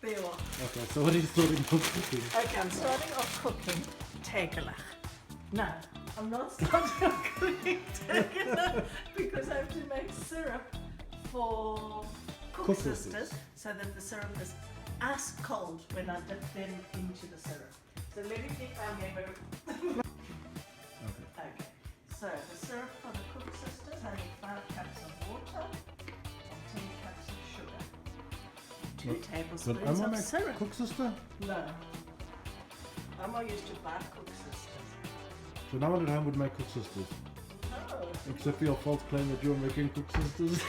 There you are. Okay, so what are you starting off cooking? Okay, I'm starting off cooking tegelach. No, I'm not starting off cooking tegelach because I have to make syrup for koeksisters so that the syrup is ice cold when I dip them into the syrup. So let me get my memory. Okay, so the syrup for the koeksisters, I need 5 cups of water and 10 cups of sugar. 2 tablespoons of syrup. Koeksister? No. Mama used to buy koeksisters. So no one at home would make koeksisters? No. Except for your false claim that you were making koeksisters?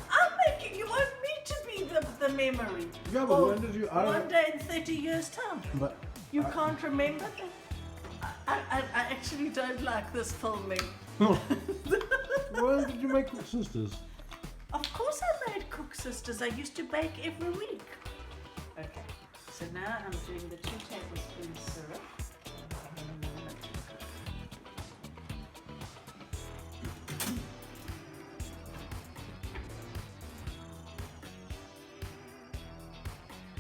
I'm making, you want me to be the memory. Yeah, but when did you... One day in 30 years' time. But You can't remember that? I actually don't like this filming. when did you make koeksisters? Of course I made koeksisters. I used to bake every week. Okay, so now I'm doing the 2 tablespoons syrup.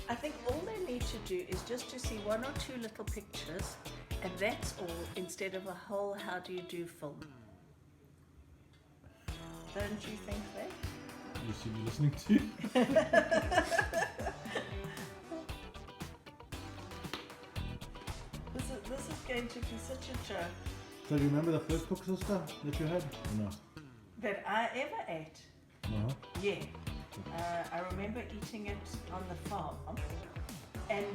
I think all they need to do is just to see 1 or 2 little pictures, and that's all, instead of a whole how do you do film. Don't you think that? You see me listening to? This is going to be such a joke. So do you remember the first koeksister that you had? Or not? That I ever ate. Uh-huh. Yeah. I remember eating it on the farm, and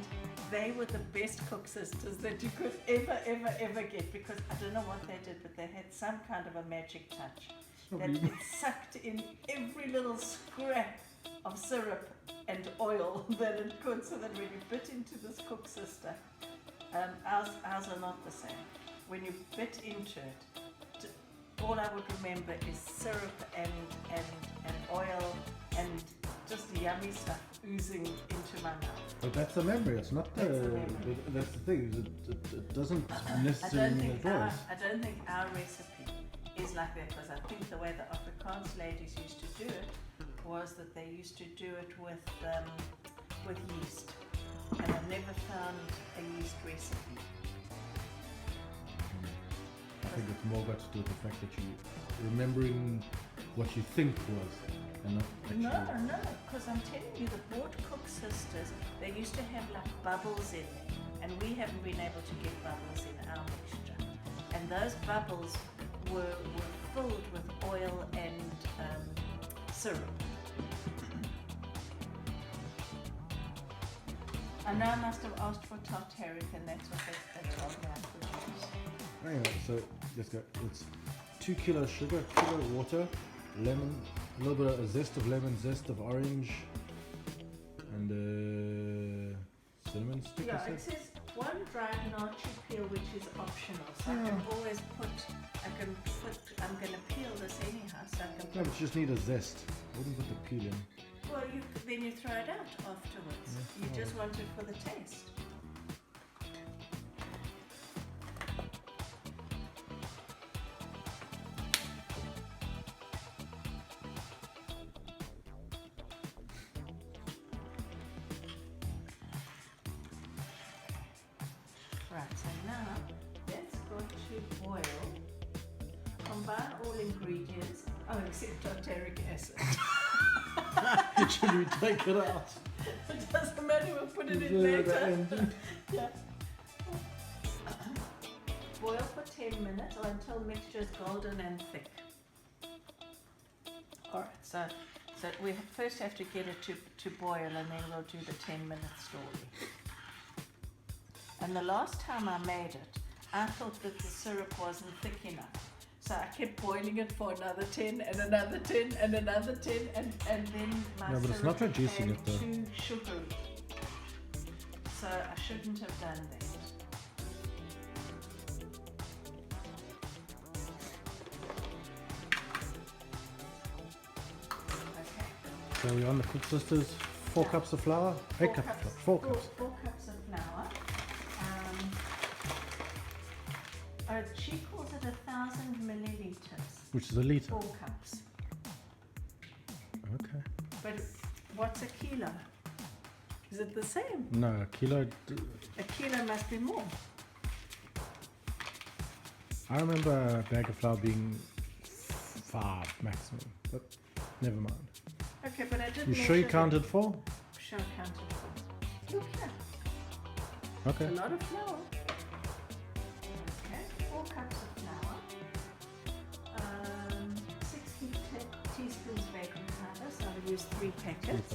they were the best koeksisters that you could ever get, because I don't know what they did, but they had some kind of a magic touch that it sucked in every little scrap of syrup and oil that it could, so that when you bit into this koeksister, ours are not the same. When you bit into it, all I would remember is syrup and oil and just yummy stuff oozing into my mouth. But that's the memory, it's not the... That's the thing, it doesn't necessarily mean it was. I don't think our recipe is like that, because I think the way the Afrikaans ladies used to do it was that they used to do it with yeast. And I've never found a yeast recipe. I think it's more got to do with the fact that you remembering what you think was, and not actually... No, because I'm telling you, the board koeksisters, they used to have like bubbles in them, and we haven't been able to get bubbles in our mixture. And those bubbles were filled with oil and syrup. I know I must have asked for tartaric, and that's what they told me I could use. Anyway, so let's go. It's 2 kilos sugar, kilo water, lemon, a little bit of a zest of lemon, zest of orange, and cinnamon stick. Yeah, it says 1 dried nacho peel, which is optional. So I can always I'm going to peel this anyhow, so I can No, but you just need a zest. I wouldn't put the peel in. Well, then you throw it out afterwards. Yeah. You just want it for the taste. Right, so now that's got to boil. Combine all ingredients, except tartaric acid. Should we take it out? It doesn't matter, we'll put it in later. Yeah. Boil for 10 minutes or until mixture is golden and thick. Alright, so we first have to get it to boil, and then we'll do the 10-minute story. And the last time I made it, I thought that the syrup wasn't thick enough. So I kept boiling it for another 10 and another 10 and another 10, and then my No, but it's syrup not reducing became it though. too sugary. So I shouldn't have done that. Okay. So we're on the koeksisters. 4 cups of flour? 8 cups of flour. 4 cups. 4 cups of flour. She calls it 1,000 milliliters. Which is a litre. 4 cups. Okay. But what's a kilo? Is it the same? No, a kilo. A kilo must be more. I remember a bag of flour being 5 maximum, but never mind. Okay, but I did You sure you counted 4? Sure, counted 4. Look here. Okay. A lot of flour. Okay, 4 cups of flour. 60 teaspoons baking powder, so I'll use 3 packets.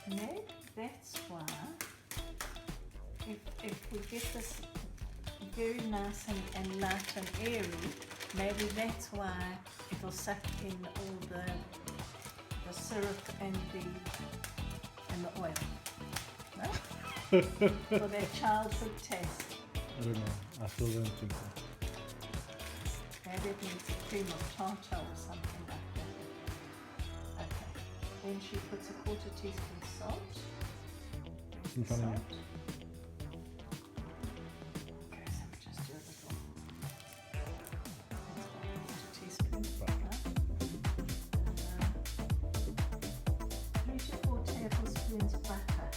Maybe that's why, if we get this very nice and light and airy, maybe that's why it'll suck in all the syrup and the oil. No? For their childhood taste. I don't know. I still don't think so. Maybe it needs a cream of tartar or something like that. Okay. Then she puts a 1/4 teaspoon salt. In front of you. Okay, so we just do a little. That's 1/4 teaspoon. Right. 3 to 4 tablespoons butter.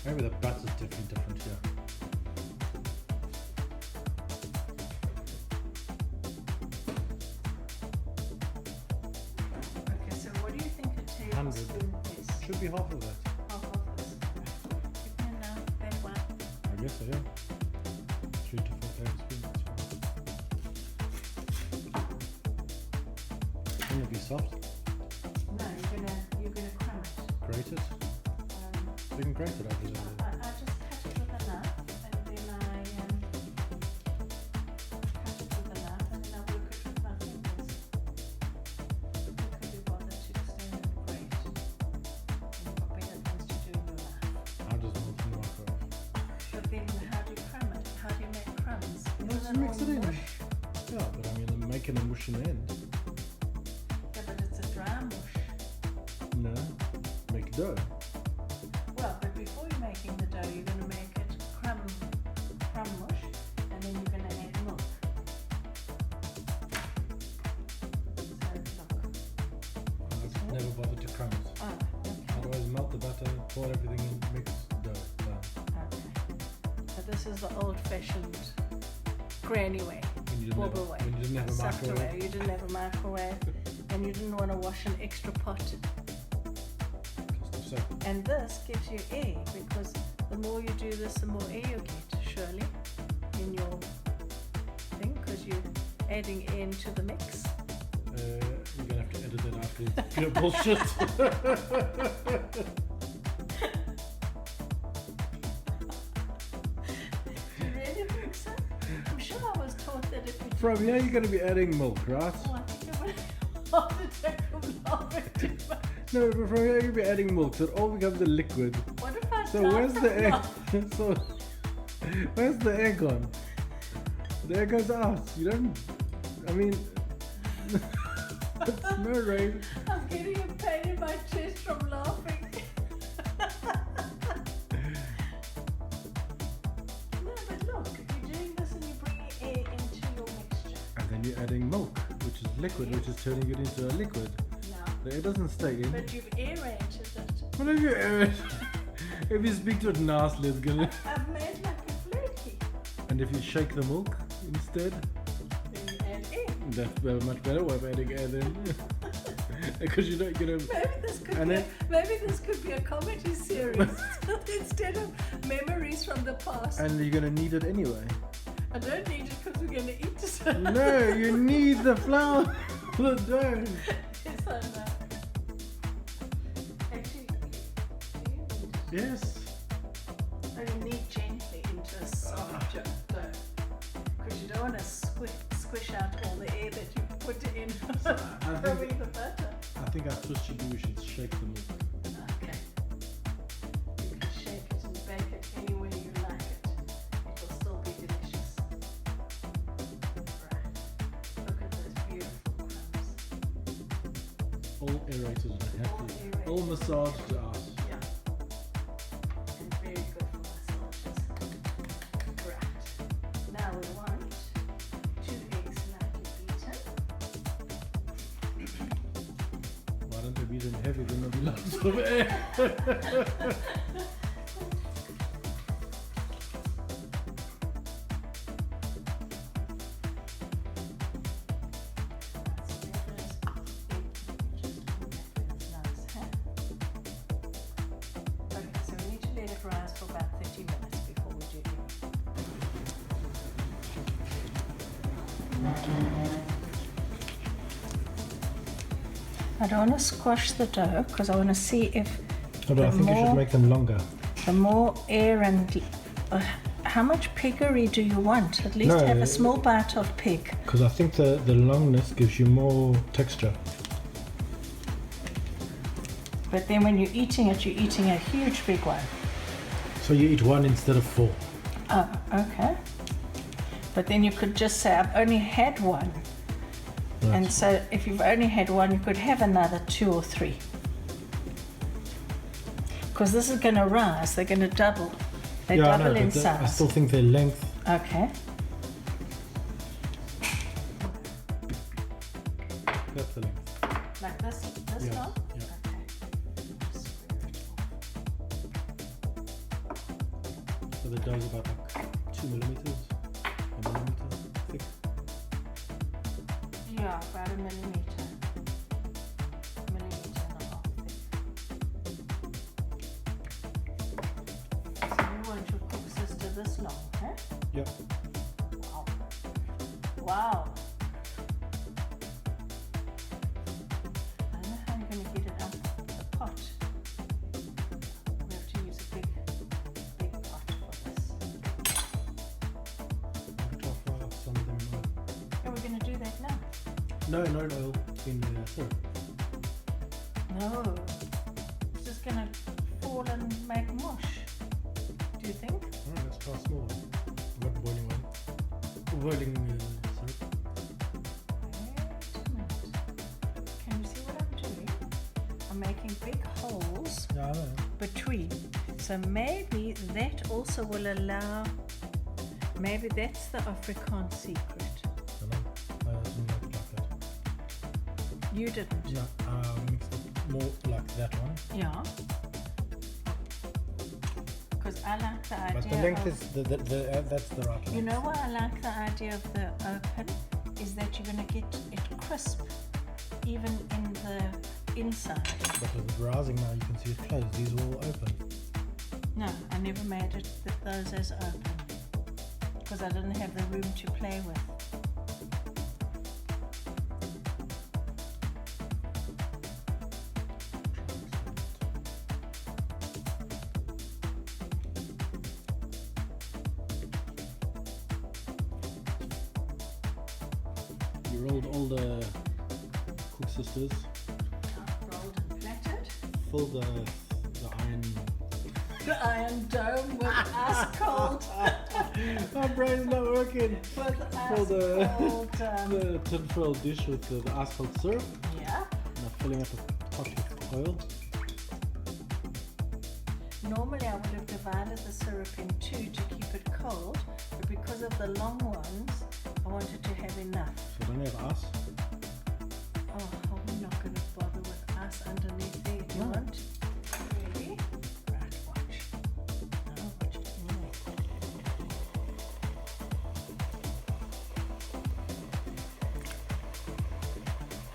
Maybe the butter's definitely different here. Okay, so what do you think a 100. tablespoon is? Should be half of that. Half of this. Give me enough, that one. I guess so, yeah. 3 to 4 tablespoons. Shouldn't it be soft? No, you're gonna crumb it. Grate it? So you can grate it after that. I just cut it with a knife, and then I cut it with a knife, and then I work it with my fingers. You could be bothered to stand and grate. You've got better things to do in your life. I'll just melt in the microwave. But then how do you crumb it? How do you make crumbs? Just mix it in. Yeah, but I mean, I'm making a mush in the end. Yeah, but it's a dry mush. No. Make dough. Well, but before you're making the dough, you're going to make it crumb mush, and then you're going to add milk. So look. I've never bothered to crumb it. Oh, I'd okay. always melt the butter, pour everything in, mix dough. Done. Okay. So this is the old-fashioned granny way, When you bobber way. when you didn't have a Sucked away. microwave. You didn't have a microwave, and you didn't want to wash an extra pot. Cost of soap. And this gives you air, because the more you do this, the more air you get, surely, in your thing, because you're adding air into the mix. You're gonna have to edit that after. It's pure bullshit. You really think so? I'm sure I was taught that if you From here, you're gonna be adding milk, right? Oh, I think I went off the tip from laughing too much. No, but from here you'll be adding milk, so it all becomes a liquid. What if I So start where's from the egg? laughing? So where's the egg gone? The egg goes out. You don't. I mean, it's no rain. I'm getting a pain in my chest from laughing. No, but look, you're doing this and you're bringing air into your mixture. And then you're adding milk, which is liquid, which is turning it into a liquid. No. The air doesn't stay in. But you've aerated it. What if you air it? If you speak to it nicely, it's gonna. I've made like a flirty. And if you shake the milk instead, Then you add air. that's a much better way of adding air then. Because you don't get a. And Maybe this could be a comedy series instead of memories from the past. And you're gonna need it anyway. I don't need it because we're gonna eat it. No, you need the flour for the dough. Yes, I know. Actually, do you need it? Yes. Oh, you knead gently into a soft dough. Because you don't want to squish out all the air that you put in I think- throwing the butter. I think I twist you do, we should shake the milk. Okay. all aerated and happy. aerated. All massaged out. Yeah. And very good for massages. Right. Now we want 2 eggs lightly beaten. Why don't they be them heavy? Then there'll be lots of air. Rise for about 30 minutes before we do I don't want to squash the dough because I want to see if No, but I think you should make them longer. the more air and how much piggery do you want? At least No, have a small bite of pig. Because I think the longness gives you more texture. But then when you're eating it, you're eating a huge big one. So you eat 1 instead of 4. Oh, okay. But then you could just say, I've only had 1. Right. And so if you've only had 1, you could have another 2 or 3. Because this is going to rise, they're going to double. They yeah, double I know, in but size. I still think their length. Okay. That's the length. Like this Yeah, long? yeah. Okay. So the dough's about like 2 millimeters, a millimeter thick. Yeah, about a millimeter. Millimeter and a half thick. So you want your cook sister this long, huh? Yep. Wow. Wow. I don't know how you're going to get it out of the pot. We have to use a big pot for this. I'll fry up some of them in oil. Are we going to do that now? No, no oil in the syrup. No. It's just going to fall and make mush. Do you think? Alright, let's try a small one. Not boiling one. Boiling syrup. Wait a minute. Can you see what I'm doing? I'm making big holes Yeah, I know. between. So maybe that also will allow, maybe that's the Afrikaans secret. I know. I didn't like it like that. You didn't? No, mixed it more like that one. Yeah. Because I like the idea But the length of, is that's the right length. you know why I like the idea of the open? Is that you're going to get it crisp even in the inside. But with the browsing now, you can see it closed. These are all open. No, I never made it those as open because I didn't have the room to play with. You rolled all the cook sisters, Rolled and flattered. filled the iron. The iron dome with ice cold. My brain's not working. With Fill ice cold. the tinfoil dish with the ice cold syrup. Yeah. Now filling up a pot with oil. Normally I would have divided the syrup in 2 to keep it cold, but because of the long ones, I wanted to have enough. So don't have ice. Oh, I'm not going to bother with ice underneath there. Do you No. want? Really? Right, watch. No, watch it.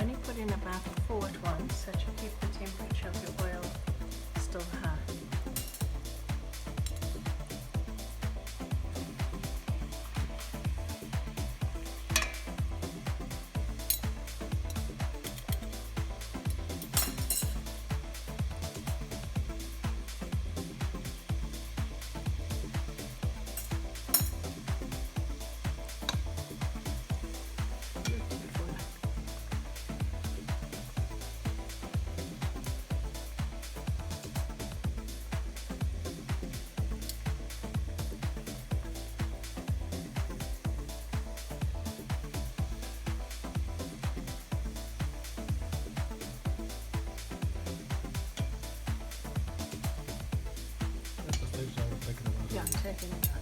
Only put in about 4 at once, so to keep the temperature of your oil still high. butter in it.